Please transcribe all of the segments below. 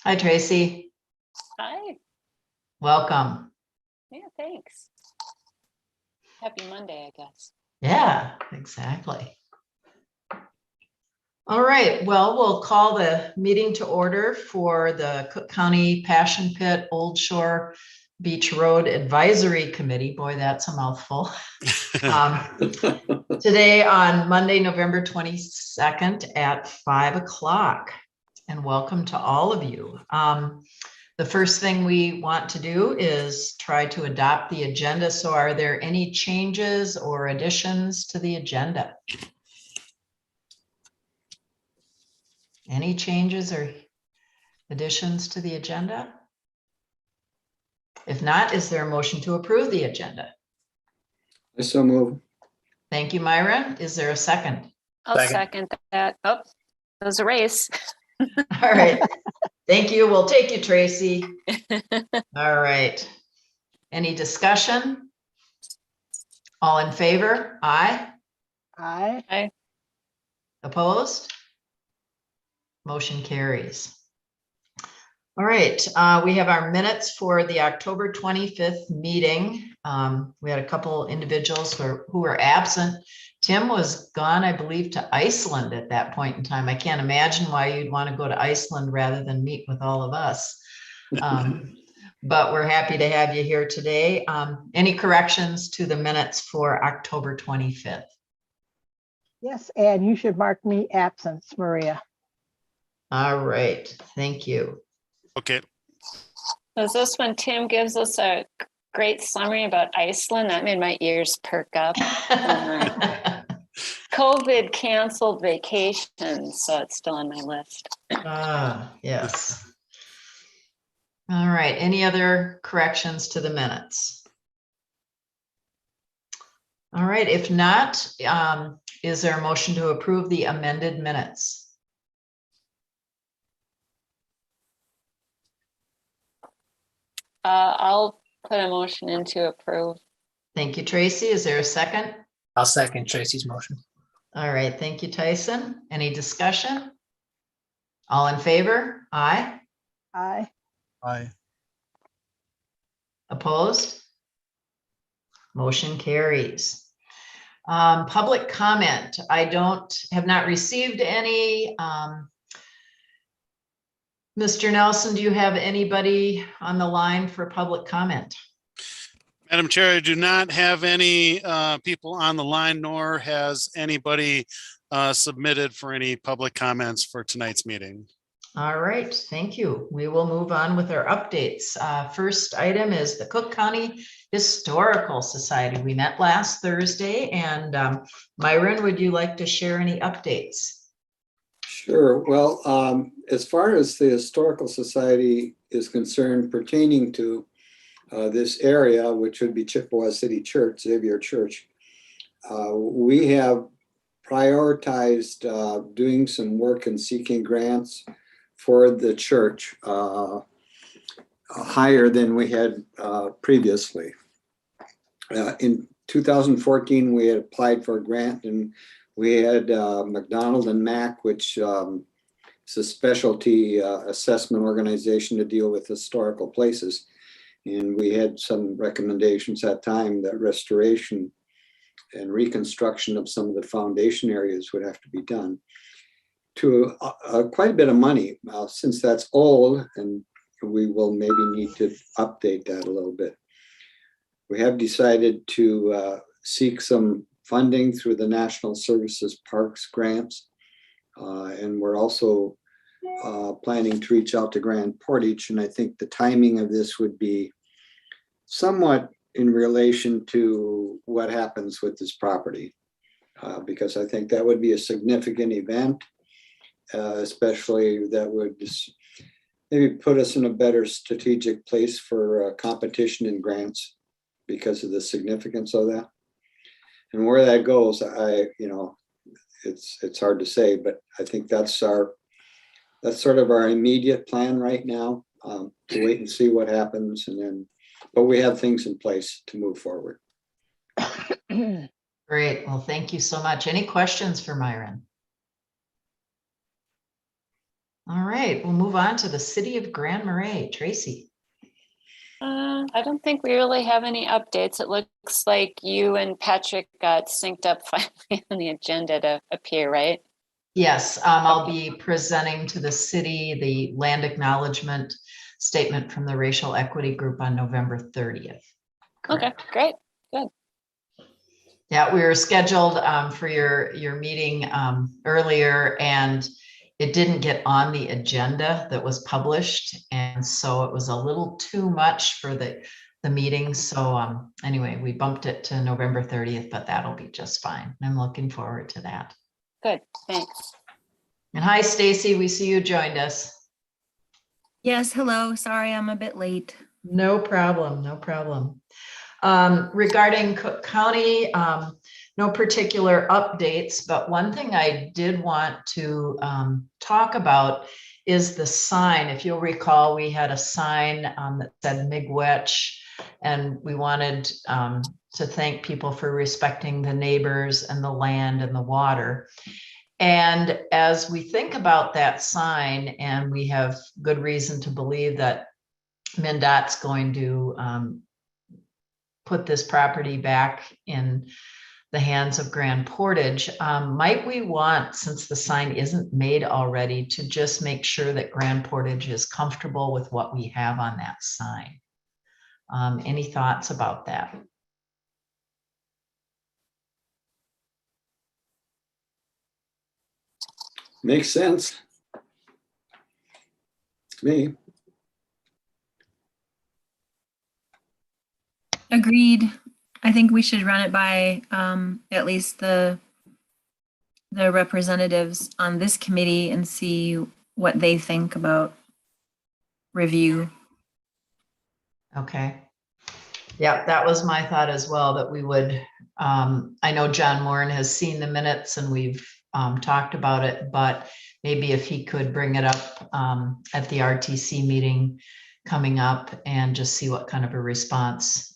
Hi, Tracy. Hi. Welcome. Yeah, thanks. Happy Monday, I guess. Yeah, exactly. All right, well, we'll call the meeting to order for the Cook County Passion Pit Old Shore Beach Road Advisory Committee. Boy, that's a mouthful. Today on Monday, November 22nd at 5 o'clock. And welcome to all of you. The first thing we want to do is try to adopt the agenda. So are there any changes or additions to the agenda? Any changes or additions to the agenda? If not, is there a motion to approve the agenda? I so move. Thank you, Myra. Is there a second? I'll second that. Oh, it was a race. All right. Thank you. We'll take you, Tracy. All right. Any discussion? All in favor? Aye. Aye. Aye. Opposed? Motion carries. All right, we have our minutes for the October 25th meeting. We had a couple individuals who were absent. Tim was gone, I believe, to Iceland at that point in time. I can't imagine why you'd want to go to Iceland rather than meet with all of us. But we're happy to have you here today. Any corrections to the minutes for October 25th? Yes, and you should mark me absent, Maria. All right, thank you. Okay. Is this when Tim gives us a great summary about Iceland? That made my ears perk up. COVID canceled vacations, so it's still on my list. Yes. All right, any other corrections to the minutes? All right, if not, is there a motion to approve the amended minutes? I'll put a motion in to approve. Thank you, Tracy. Is there a second? I'll second Tracy's motion. All right, thank you, Tyson. Any discussion? All in favor? Aye. Aye. Aye. Opposed? Motion carries. Public comment. I have not received any. Mr. Nelson, do you have anybody on the line for public comment? Madam Chair, I do not have any people on the line, nor has anybody submitted for any public comments for tonight's meeting. All right, thank you. We will move on with our updates. First item is the Cook County Historical Society. We met last Thursday, and Myron, would you like to share any updates? Sure. Well, as far as the Historical Society is concerned pertaining to this area, which would be Chippewa City Church, Xavier Church, we have prioritized doing some work and seeking grants for the church higher than we had previously. In 2014, we had applied for a grant, and we had McDonald and Mack, which is a specialty assessment organization to deal with historical places. And we had some recommendations at that time that restoration and reconstruction of some of the foundation areas would have to be done to quite a bit of money. Since that's old, and we will maybe need to update that a little bit. We have decided to seek some funding through the National Services Parks grants. And we're also planning to reach out to Grand Portage. And I think the timing of this would be somewhat in relation to what happens with this property. Because I think that would be a significant event, especially that would just maybe put us in a better strategic place for competition and grants because of the significance of that. And where that goes, it's hard to say, but I think that's sort of our immediate plan right now, to wait and see what happens, and then, but we have things in place to move forward. Great. Well, thank you so much. Any questions for Myron? All right, we'll move on to the city of Grand Marais. Tracy. I don't think we really have any updates. It looks like you and Patrick got synced up finally on the agenda to appear, right? Yes, I'll be presenting to the city the land acknowledgement statement from the Racial Equity Group on November 30th. Okay, great. Yeah, we were scheduled for your meeting earlier, and it didn't get on the agenda that was published, and so it was a little too much for the meeting. So anyway, we bumped it to November 30th, but that'll be just fine. I'm looking forward to that. Good, thanks. And hi, Stacy, we see you joined us. Yes, hello. Sorry, I'm a bit late. No problem, no problem. Regarding Cook County, no particular updates, but one thing I did want to talk about is the sign. If you'll recall, we had a sign that said Miigwech, and we wanted to thank people for respecting the neighbors and the land and the water. And as we think about that sign, and we have good reason to believe that MnDOT's going to put this property back in the hands of Grand Portage, might we want, since the sign isn't made already, to just make sure that Grand Portage is comfortable with what we have on that sign? Any thoughts about that? Makes sense to me. Agreed. I think we should run it by at least the representatives on this committee and see what they think about review. Okay. Yeah, that was my thought as well, that we would, I know John Moran has seen the minutes and we've talked about it, but maybe if he could bring it up at the RTC meeting coming up and just see what kind of a response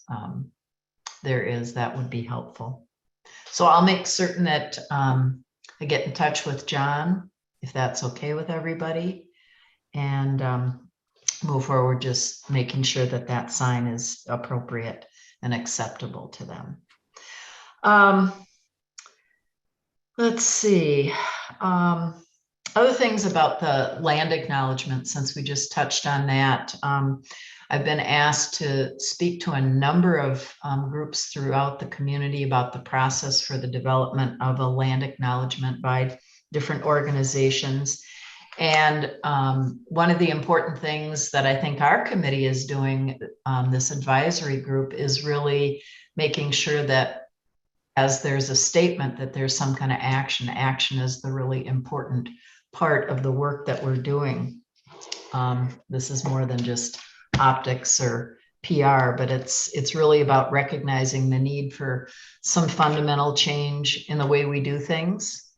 there is, that would be helpful. So I'll make certain that I get in touch with John, if that's okay with everybody, and move forward, just making sure that that sign is appropriate and acceptable to them. Let's see. Other things about the land acknowledgement, since we just touched on that. I've been asked to speak to a number of groups throughout the community about the process for the development of a land acknowledgement by different organizations. And one of the important things that I think our committee is doing, this advisory group, is really making sure that as there's a statement that there's some kind of action. Action is the really important part of the work that we're doing. This is more than just optics or PR, but it's really about recognizing the need for some fundamental change in the way we do things,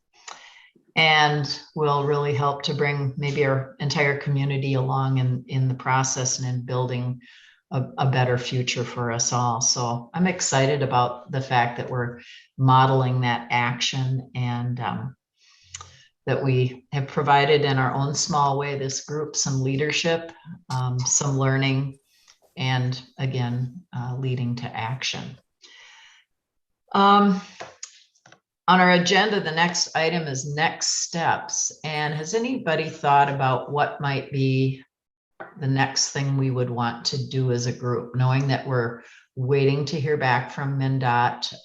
and will really help to bring maybe our entire community along in the process and in building a better future for us all. So I'm excited about the fact that we're modeling that action, and that we have provided in our own small way, this group, some leadership, some learning, and again, leading to action. On our agenda, the next item is next steps. And has anybody thought about what might be the next thing we would want to do as a group, knowing that we're waiting to hear back from MnDOT?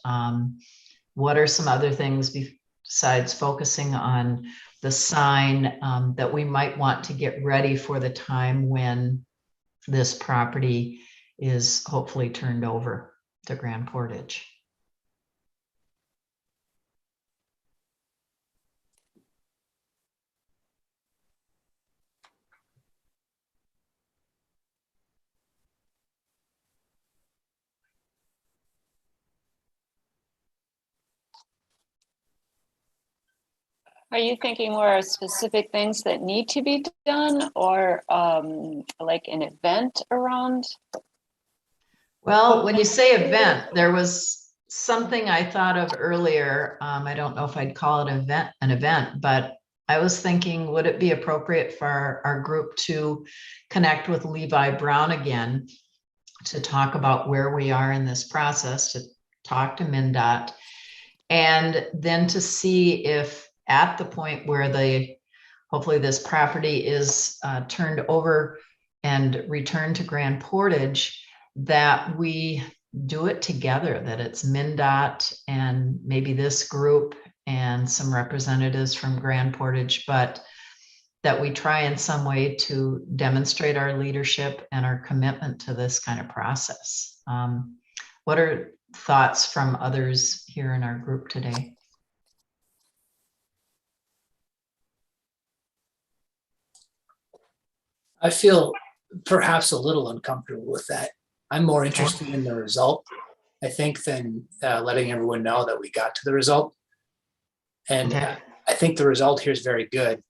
What are some other things besides focusing on the sign that we might want to get ready for the time when this property is hopefully turned over to Grand Portage? Are you thinking more of specific things that need to be done, or like an event around? Well, when you say event, there was something I thought of earlier. I don't know if I'd call it an event, but I was thinking, would it be appropriate for our group to connect with Levi Brown again to talk about where we are in this process, to talk to MnDOT, and then to see if at the point where hopefully this property is turned over and returned to Grand Portage, that we do it together, that it's MnDOT and maybe this group and some representatives from Grand Portage, but that we try in some way to demonstrate our leadership and our commitment to this kind of process. What are thoughts from others here in our group today? I feel perhaps a little uncomfortable with that. I'm more interested in the result, I think, than letting everyone know that we got to the result. And Okay. I think the result here is very good.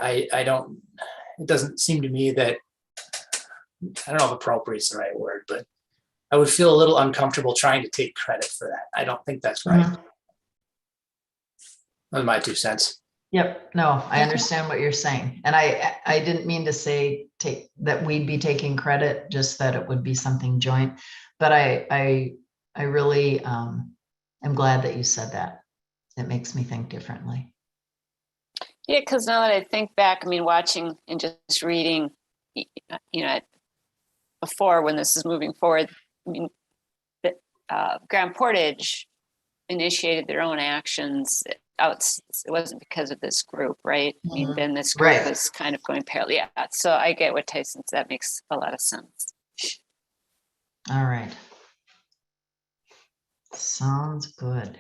It doesn't seem to me that, I don't know if appropriate is the right word, but I would feel a little uncomfortable trying to take credit for that. I don't think that's right. Mhm. Those are my 2 cents. Yep, no, I understand what you're saying. And I didn't mean to say that we'd be taking credit, just that it would be something joint. But I really am glad that you said that. It makes me think differently. Yeah, because now that I think back, I mean, watching and just reading, before when this is moving forward, I mean, Grand Portage initiated their own actions. It wasn't because of this group, right? I mean, then this group Right. was kind of going parallel. Yeah, so I get what Tyson said. That makes a lot of sense. All right. Sounds good.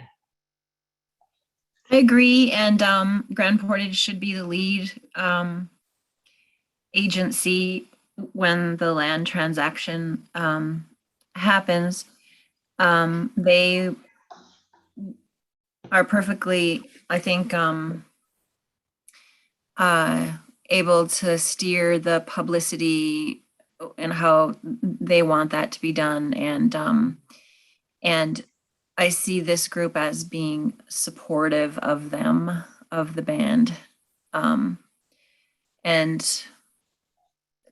I agree, and Grand Portage should be the lead agency when the land transaction happens. They are perfectly, I think, able to steer the publicity and how they want that to be done, and I see this group as being supportive of them, of the band, and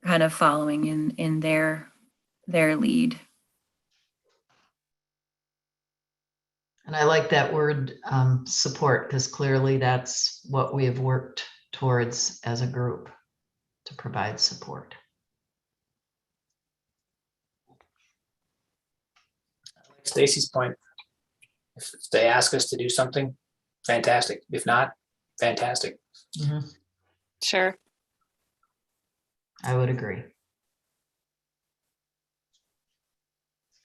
kind of following in their lead. And I like that word support, because clearly that's what we have worked towards as a group, to provide support. Stacy's point, if they ask us to do something, fantastic. If not, fantastic. Mhm. Sure. I would agree.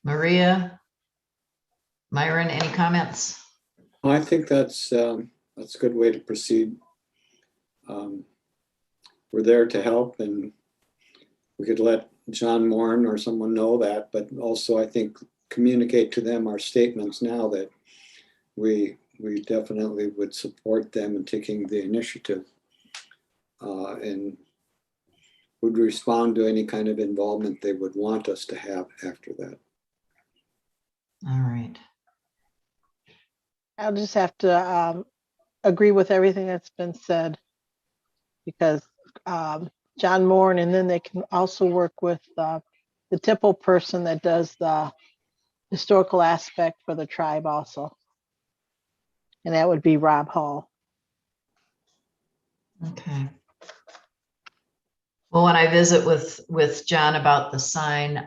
Maria, Myron, any comments? I think that's a good way to proceed. We're there to help, and we could let John Moran or someone know that, but also I think communicate to them our statements now that we definitely would support them in taking the initiative, and would respond to any kind of involvement they would want us to have after that. All right. I'll just have to agree with everything that's been said, because John Moore, and then they can also work with the Tipple person that does the historical aspect for the tribe also. And that would be Rob Hall. Okay. Well, when I visit with John about the sign,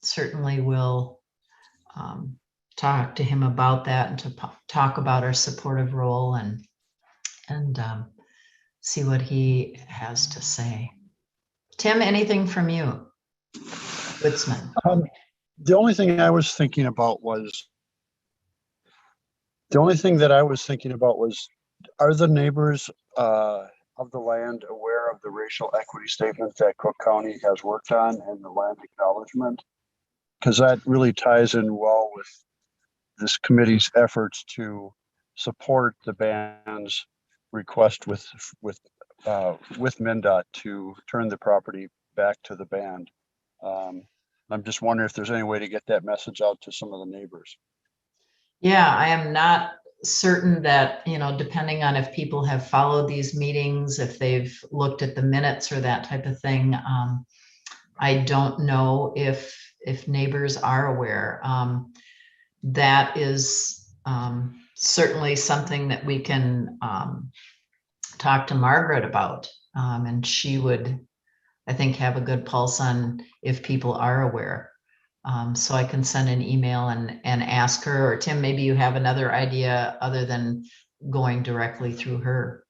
certainly we'll talk to him about that, and to talk about our supportive role, and see what he has to say. Tim, anything from you? Woodsman. The only thing I was thinking about was, are the neighbors of the land aware of the racial equity statement that Cook County has worked on and the land acknowledgement? Because that really ties in well with this committee's efforts to support the band's request with MnDOT to turn the property back to the band. I'm just wondering if there's any way to get that message out to some of the neighbors. Yeah, I am not certain that, depending on if people have followed these meetings, if they've looked at the minutes or that type of thing, I don't know if neighbors are aware. That is certainly something that we can talk to Margaret about. And she would, I think, have a good pulse on if people are aware. So I can send an email and ask her, or Tim, maybe you have another idea other than going directly through her.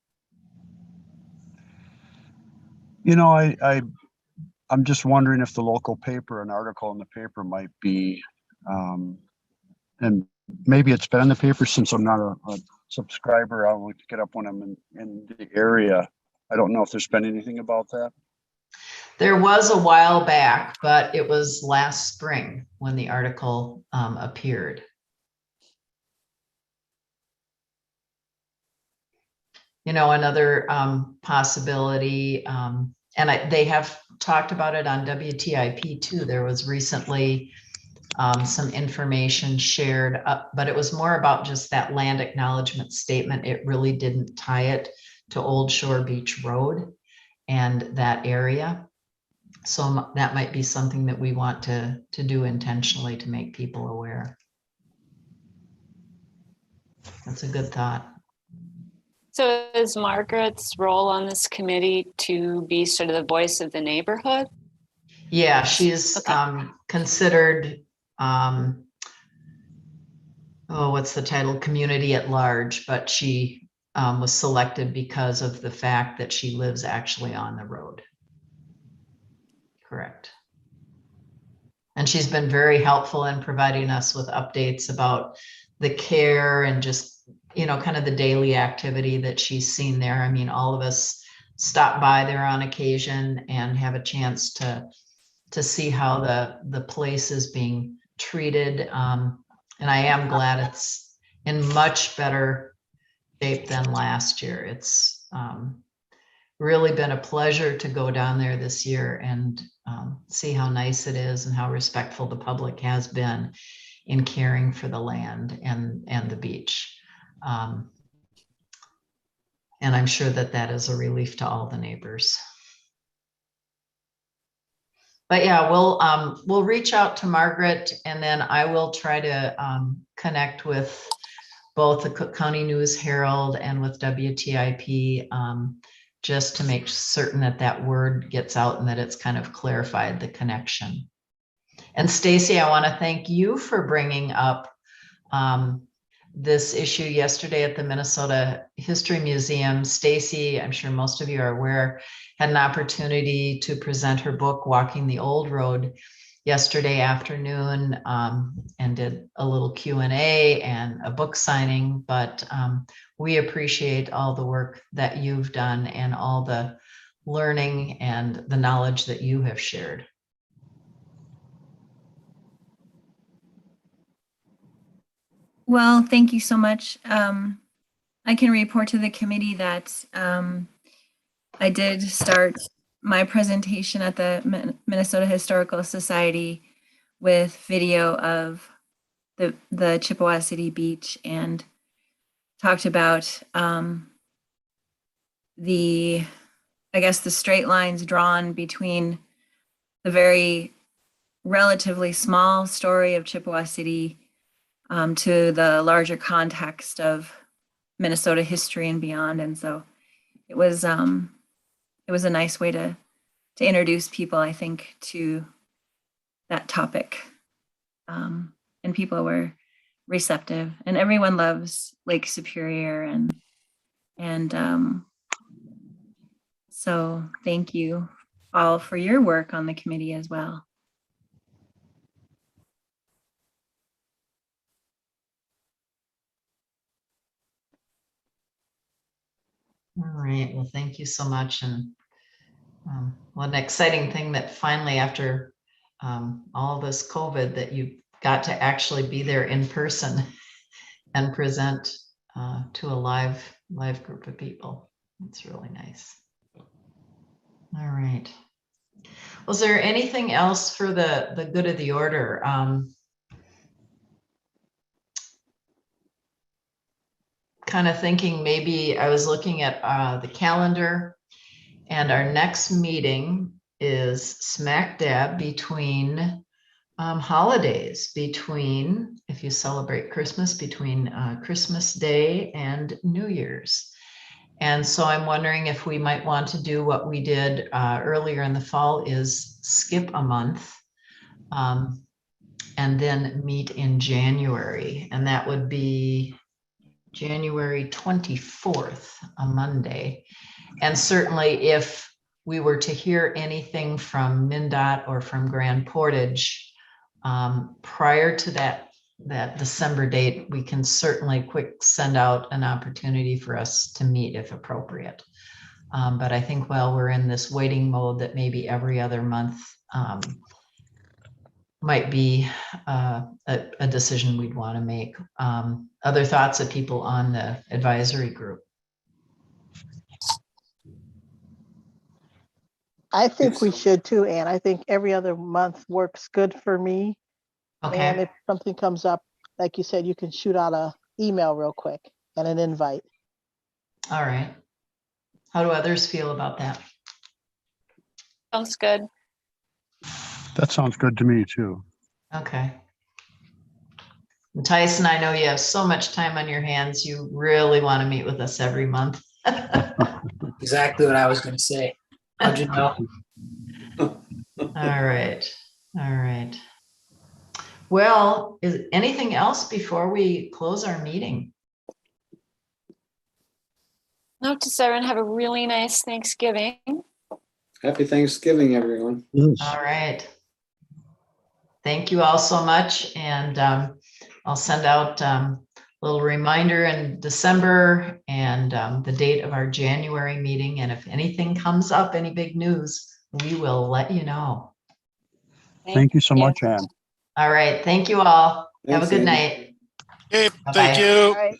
I'm just wondering if the local paper, an article in the paper might be, and maybe it's been in the paper since I'm not a subscriber. I'll look it up when I'm in the area. I don't know if there's been anything about that. There was a while back, but it was last spring when the article appeared. Another possibility, they have talked about it on WTIP too. There was recently some information shared, but it was more about just that land acknowledgement statement. It really didn't tie it to Old Shore Beach Road and that area. So that might be something that we want to do intentionally to make people aware. That's a good thought. So is Margaret's role on this committee to be sort of the voice of the neighborhood? Yeah, she's Okay. considered, what's the title? Community at large, but she was selected because of the fact that she lives actually on the road. Correct. And she's been very helpful in providing us with updates about the care and just, kind of the daily activity that she's seen there. I mean, all of us stop by there on occasion and have a chance to see how the place is being treated. And I am glad it's in much better shape than last year. It's really been a pleasure to go down there this year and see how nice it is and how respectful the public has been in caring for the land and the beach. And I'm sure that is a relief to all the neighbors. But yeah, we'll reach out to Margaret, and then I will try to connect with both the Cook County News Herald and with WTIP, just to make certain that word gets out and that it's kind of clarified the connection. And Stacy, I want to thank you for bringing up this issue yesterday at the Minnesota History Museum. Stacy, I'm sure most of you are aware, had an opportunity to present her book, Walking the Old Road, yesterday afternoon, and did a little Q&A and a book signing. But we appreciate all the work that you've done and all the learning and the knowledge that you have shared. Well, thank you so much. I can report to the committee that I did start my presentation at the Minnesota Historical Society with video of the Chippewa City Beach, and talked about the straight lines drawn between the very relatively small story of Chippewa City to the larger context of Minnesota history and beyond. And so it was a nice way to introduce people, I think, to that topic. And people were receptive, and everyone loves Lake Superior, and so thank you all for your work on the committee as well. All right, well, thank you so much. And what an exciting thing that finally, after all this COVID, that you got to actually be there in person and present to a live group of people. It's really nice. All right. Was there anything else for the good of the order? kind of thinking maybe I was looking at the calendar, and our next meeting is smack dab between holidays, between, if you celebrate Christmas, between Christmas Day and New Year's. And so I'm wondering if we might want to do what we did earlier in the fall, is skip a month and then meet in January. And that would be January 24th, a Monday. And certainly if we were to hear anything from MnDOT or from Grand Portage prior to that December date, we can certainly quick send out an opportunity for us to meet if appropriate. But I think while we're in this waiting mode, that maybe every other month might be a decision we'd want to make. Other thoughts of people on the advisory group? I think we should too, Ann. I think every other month works good for me. And Okay, if something comes up, like you said, you can shoot out a email real quick and an invite. all right. How do others feel about that? Sounds good. That sounds good to me too. Okay. And Tyson, I know you have so much time on your hands. You really want to meet with us every month. Exactly what I was going to say. How'd you know? All right. All right. Well, is anything else before we close our meeting? Note to everyone, have a really nice Thanksgiving. Happy Thanksgiving, everyone. All right. Thank you all so much. And I'll send out a little reminder in December and the date of our January meeting. And if anything comes up, any big news, we will let you know. Thank you so much, Ann. All right. Thank you all. Have a Thanks, good Andy. night. Okay, Bye-bye. thank you. All right.